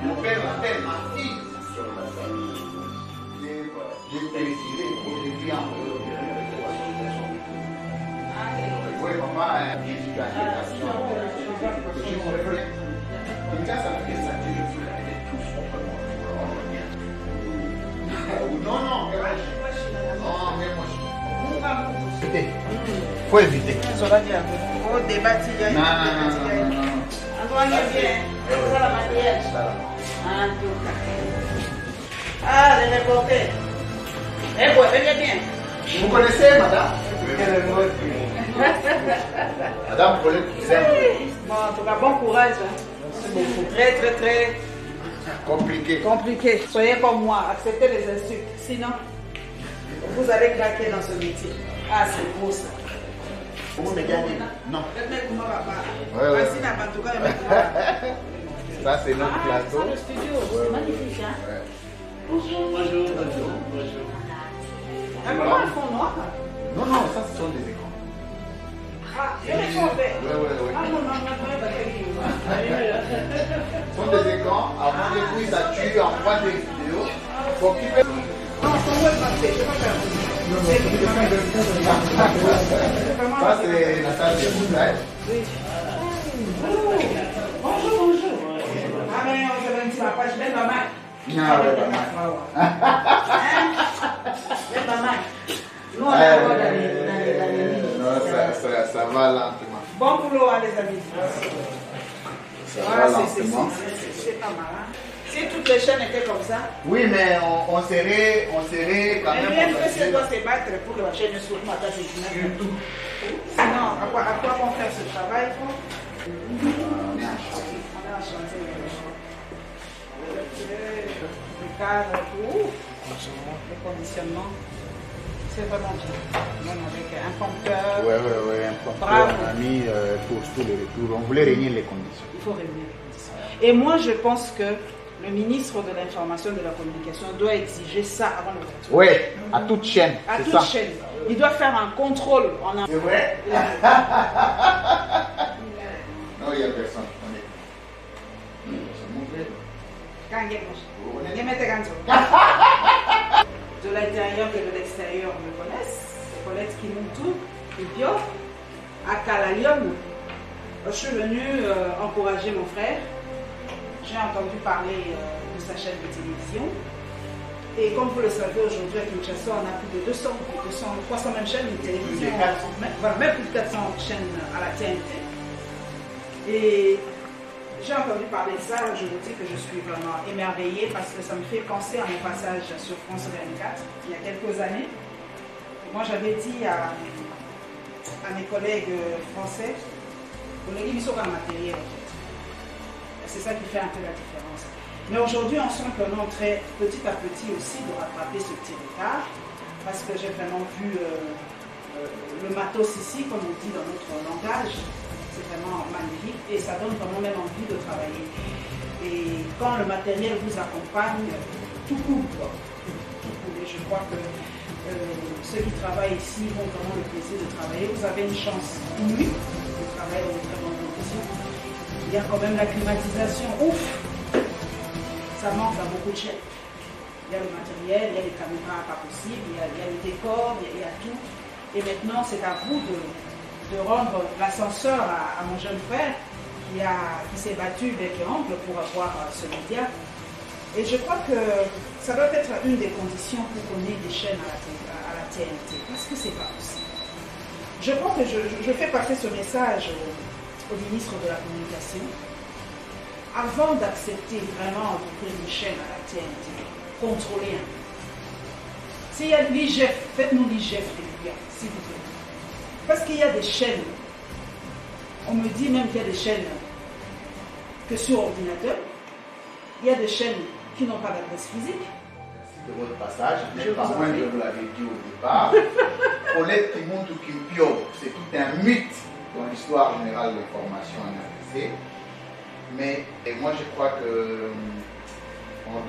Mon père l'appelle ma fille sur la famille. J'ai télévisé pour les clients. Oui, papa, j'ai dit la génération. Je me réfléchis. Les gars, ça veut dire ça, tu le fais avec tout son non, non, mais moi, je faut éviter. Oh, débattre, il y a une ah, les reporters. Eh, bon, venez bien. Vous connaissez, madame? Madame Paulette, c'est bon, en tout cas, bon courage. Très, très, très compliqué. Compliqué. Soyez comme moi, acceptez les insultes. Sinon, vous allez craquer dans ce métier. Ah, c'est beau ça. Vous me gagnez? Non. Ça, c'est notre plateau. Le studio, c'est magnifique. Hein? Ouais. Bonjour, bonjour, bonjour, bonjour. Comment ils font noir? Non, non, ça, ce sont des écrans. Ah, c'est les font vert. Oui, oui, oui. Ah non, non, non, Ce sont des écrans. Avant de puis ça tue en droit des vidéos. Faut qu'il fait. non, c'est où est passé? Je vais pas faire. Ça, c'est la salle de bouteilles. Oui. Bonjour, bonjour. Ah, mais on se dit ma page, ben maman. Non, ouais, Ben maman. Nous, on est encore dans les non, ça va lentement. bon boulot, hein, les amis. Ça Ah, va lentement. c'est pas mal. Hein? Si toutes les chaînes étaient comme ça, Oui, mais on serait quand mais même. bien que c'est doit se battre pour que la chaîne soit une matin, c'est une tout. Sinon, à quoi bon faire ce travail? On est en chantier. On est en chantier. Le cadre, tout. Le conditionnement. C'est vraiment bien. Même avec un compteur. Oui, oui, oui, un compteur. Bravo. On a mis tous les retours. On voulait réunir les conditions. Il faut réunir les conditions. Et moi, je pense que le ministre de l'Information et de la Communication doit exiger ça avant l'ouverture. Oui, à toute chaîne. À c'est toute ça. chaîne. Il doit faire un contrôle en un. C'est vrai? Non, il n'y a personne. On est. De l'intérieur et de l'extérieur me connaissent. Les Colette Kimuntu, Pipio, à Kalalion. Je suis venue encourager mon frère. J'ai entendu parler de sa chaîne de télévision. Et comme vous le savez, aujourd'hui à Kinshasa, on a plus de 300 même chaînes de télévision. Même plus de 400 chaînes à la TNT. Et j'ai entendu parler de ça, je vous dis que je suis vraiment émerveillée parce que ça me fait penser à mon passage sur France 24 il y a quelques années. Moi j'avais dit à mes collègues français, collègues ils sont dans le matériel en fait. C'est ça qui fait un peu la différence. Mais aujourd'hui on sent qu'on est en train petit à petit aussi de rattraper ce petit retard parce que j'ai vraiment vu le matos ici, comme on dit dans notre langage. C'est vraiment magnifique et ça donne vraiment même envie de travailler. Et quand le matériel vous accompagne, tout coule. Tout coule. Et je crois que ceux qui travaillent ici ont vraiment le plaisir de travailler. Vous avez une chance unique de travailler dans de très bonnes conditions. Il y a quand même la climatisation. Ouf! Ça manque à beaucoup de chaînes. Il y a le matériel, il y a les caméras pas possibles, il y a les décors, il y a tout. Et maintenant, c'est à vous de rendre l'ascenseur à mon jeune frère qui s'est battu bec et ongle pour avoir ce média. Et je crois que ça doit être une des conditions pour qu'on ait des chaînes à la TNT, parce que c'est pas possible. Je crois que je fais passer ce message au ministre de la Communication. Avant d'accepter vraiment d'ouvrir une chaîne à la TNT, contrôlez un peu. S'il y a l'IGF, faites-nous l'IGF régulier, s'il vous plaît. Parce qu'il y a des chaînes, on me dit même qu'il y a des chaînes que sur ordinateur, il y a des chaînes qui n'ont pas d'adresse physique. Merci de votre passage, mais pas moins que vous l'avez dit au départ. Colette Kimuntu Kimpio, c'est tout un mythe dans l'histoire générale de l'information en RDC. Mais moi je crois que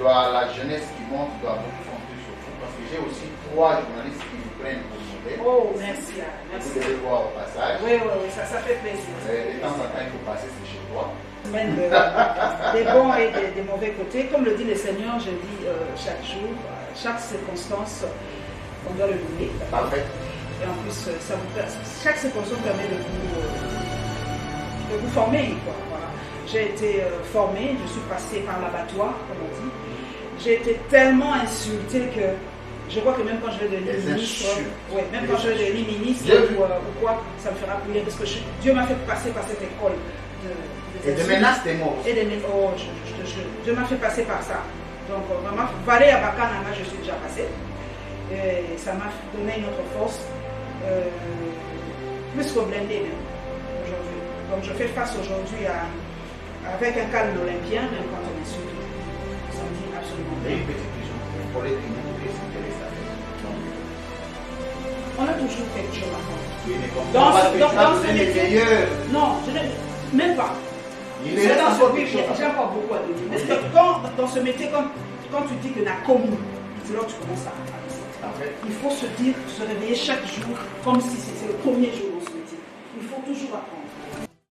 la jeunesse qui monte doit beaucoup compter sur vous. Parce que j'ai aussi 3 journalistes qui vous prennent pour modèle. Oh, merci. Merci. Vous devez voir au passage. Oui, ça fait plaisir. De temps en temps, il faut passer chez toi. mène des bons et des mauvais côtés. Comme le dit le Seigneur, je dis chaque jour, chaque circonstance, on doit le louer. Parfait. Et en plus, chaque circonstance permet de vous former. Quoi, voilà. J'ai été formée, je suis passée par l'abattoir, comme on dit. J'ai été tellement insultée que je crois que même quand je vais devenir ministre, même quand je vais devenir ministre ou quoi, ça me fera prier parce que Dieu m'a fait passer par cette école. Et des menaces, des mots. Et des menaces, oh, je te jure. Dieu m'a fait passer par ça. Donc, vraiment, Valé à Bakanama, je suis déjà passée. Et ça m'a donné une autre force, plus que blindée même, aujourd'hui. Donc, je fais face aujourd'hui avec un calme olympien, même quand on insulte. Ça me dit absolument Et rien. une petite question. Pour les témoins qui s'intéressent à ça. On a toujours quelque chose à faire. Oui, mais comme Dans ce les métier, meilleurs. non, je n'ai même pas. Il C'est reste dans encore ce quelque métier, chose à j'ai faire. encore beaucoup à dire. Parce que dans ce métier, quand tu dis que n'a commis, c'est là que tu commences à avancer. Parfait. Il faut se dire, se réveiller chaque jour comme si c'était le premier jour dans ce métier. Il faut toujours apprendre.